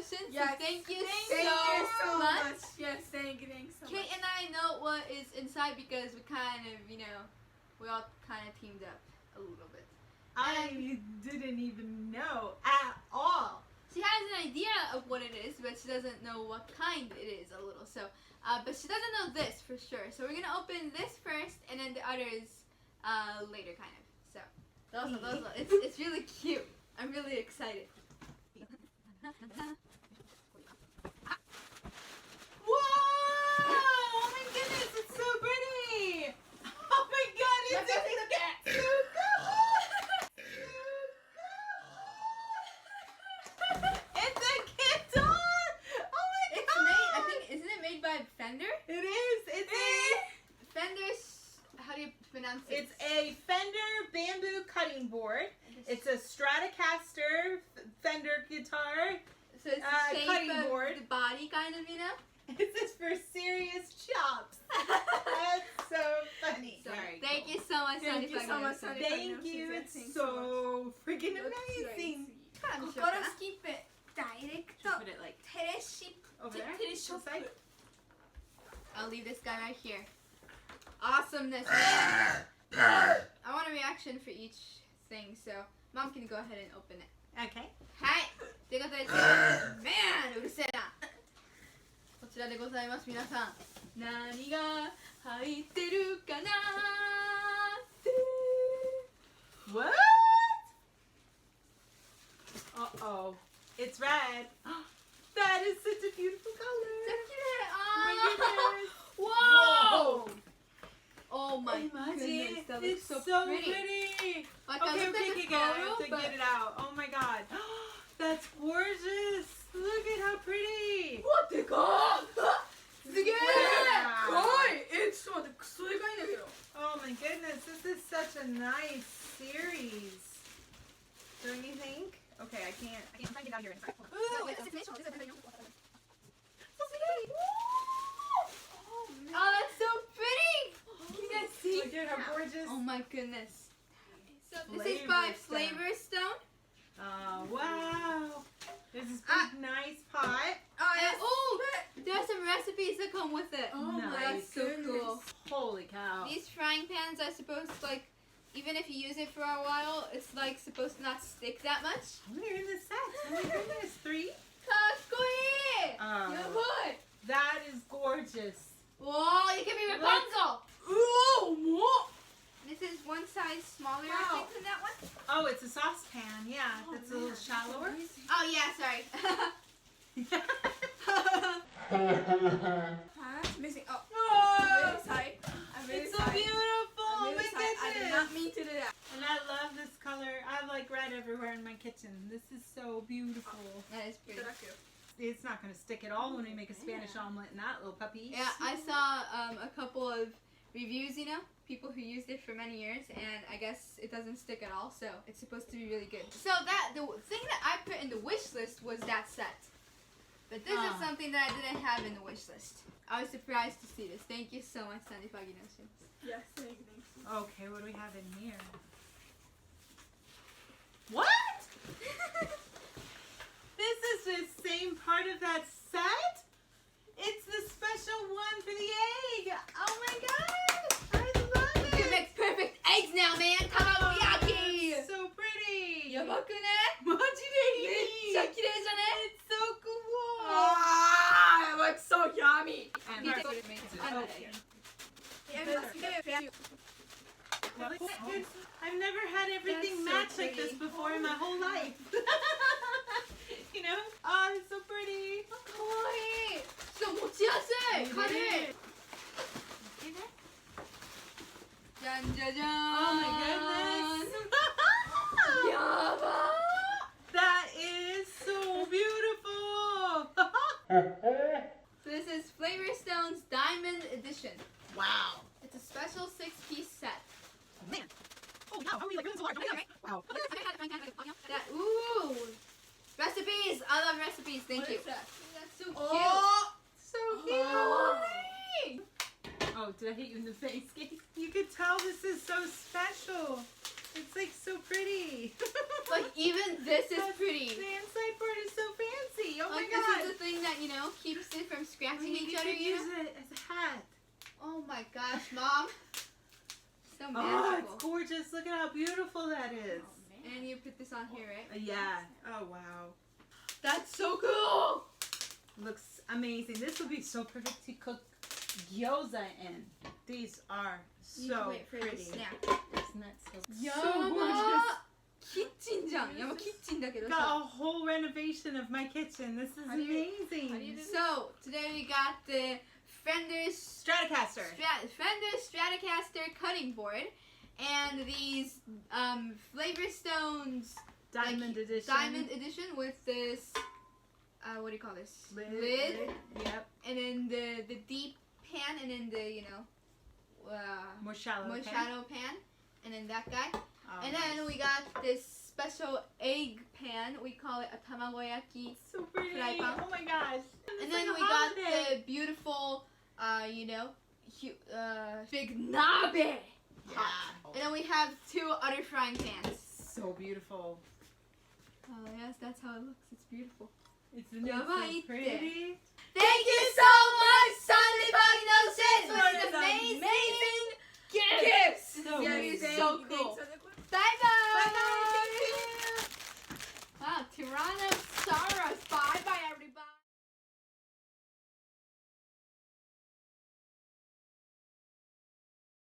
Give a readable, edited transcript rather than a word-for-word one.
Foggynotions. Yes. So thank you so much. Yes, thanks so much. Kate and I know what is inside because we kind of, we all kind of teamed up a little bit. I didn't even know at all. She has an idea of what it is, but she doesn't know what kind it is a little. So, but she doesn't know this for sure. So we're gonna open this first, and then the others later, kind of. So, those. It's really cute. I'm really excited. Whoa! Oh my goodness, it's so pretty! Oh my god, it's so cool! It's a guitar! Oh my god! I think, isn't it made by Fender? It is! It's a... Fender's, how do you pronounce it? It's a Fender bamboo cutting board. It's a Stratocaster Fender guitar. So it's the shape cutting of board. the body, kind of, This is for serious chops. That's so funny. So, thank you so much, Thank you so much, Sunday. Thank you. It's so freaking amazing. 心スキップダイレクト Put it like テレシ over there. テレショップ This side. I'll leave this guy right here. Awesomeness, man. I want a reaction for each thing, so Mom can go ahead and open it. Okay. はい。ということで、Man! うるせえな。こちらでございます、皆さん。何が入ってるかなーって。 What? Uh-oh. It's red. That is such a beautiful color. めっちゃ綺麗。 Oh my goodness. Whoa! Oh my Imagine. goodness, that It's looks so so pretty. pretty. Like, Okay, I looked okay, at the okay, I have photo, to but... get it out. Oh my god. That's gorgeous. Look at how pretty. わっでかっすげえ Wow. かわいいちょっと待ってクソでかいんだけど Oh my goodness, this is such a nice series. Don't you think? Okay, I can't find it out here. Ooh, it's so pretty. Oh, that's so pretty! Can you guys see? Look at how gorgeous. Oh my goodness. So this is by Flavor Stone. Oh, wow. There's this big, nice pot. Oh, there are some recipes that come with it. Oh my that's so cool. Holy cow. These frying pans are supposed to, like, even if you use it for a while, it's like supposed to not stick that much. How many are in this set? Oh my goodness, 3? かっこいい やばい That is gorgeous. Whoa, you give me Rapunzel! Ooh, what? This is one size smaller, I Wow. think, than that one. Oh, it's a saucepan. Yeah, that's a little shallower. Oh, yeah, sorry. That's missing. Oh, I'm really sorry. I'm really It's so sorry. beautiful. I'm Oh really my sorry. I did not goodness. mean to do that. And I love this color. I have like red everywhere in my kitchen. This is so beautiful. That is pretty. It's not going to stick at all when we make a Spanish omelet in that little puppy. Yeah, I saw a couple of reviews, people who used it for many years, and I guess it doesn't stick at all, so it's supposed to be really good. So the thing that I put in the wish list was that set. But this is something that I didn't have in the wish list. I was surprised to see this. Thank you so much, Sundayfoggynotions. Yes, thanks. Okay, what do we have in here? What? This is the same part of that set? It's the special one for the egg. Oh my gosh, I love You can it. make perfect eggs now, man! Tamayaki! It's so pretty. やばくねマジでいい。めっちゃ綺麗じゃね It's so cool. Ah, it looks so yummy! And You our- take it, Okay. Okay. I've never had everything That's so match like this pretty. before in my whole life. You know? Oh, it's so pretty. かわいいしかも持ちやすい軽い See that? じゃんじゃじゃーん Oh my goodness. やば That is so beautiful. So this is Flavor Stone's Diamond Edition. Wow. It's a special 6-piece set. Man. Oh, wow. How are we like doing so large? Wow. That, ooh! Recipes! I love recipes, thank you. That's so cute. Oh, so cute. Oh. Oh, did I hit you in the face, Kate? You could tell this is so special. It's like so pretty. Like even this is pretty. The inside part is so fancy. pretty. Oh my Like god. this is the thing that, you know, keeps it from scratching You each other, could you use know? it as a hat. Oh my gosh, Mom. So Oh, magical. it's gorgeous. Look at how beautiful that is. And you put this on here, right? Yeah. Oh, wow. That's so cool! Looks amazing. This would be so perfect to cook gyoza in. These are You so wait for it to pretty. snap. Isn't that so, so や gorgeous? ばキッチンじゃん。やばキッチンだけど Got さ。 a whole renovation of my kitchen. This is How do you- amazing. How do you do this? So, today we got the Fender Stratocaster. Stratocaster cutting board and these Flavor Stones Diamond edition. Diamond edition with this what do you call this? Lid. Yep. And then the deep pan and then the, you know, More shallow. more pan. shadow pan and then that guy. Oh, And nice. then we got this special egg pan. We call it a tamagoyaki. So pretty. Fry pan. Oh my gosh. And It's then like a we got holiday. the beautiful, you know, big nabe. Yeah. And then we have 2 other frying pans. So beautiful. Oh yes, that's how it looks. It's beautiful. Isn't it Yabai so pretty? Thank you so much, Sundayfoggynotions, for For these this amazing gifts. So You're amazing. so cool. Bye bye. Wow, Tirana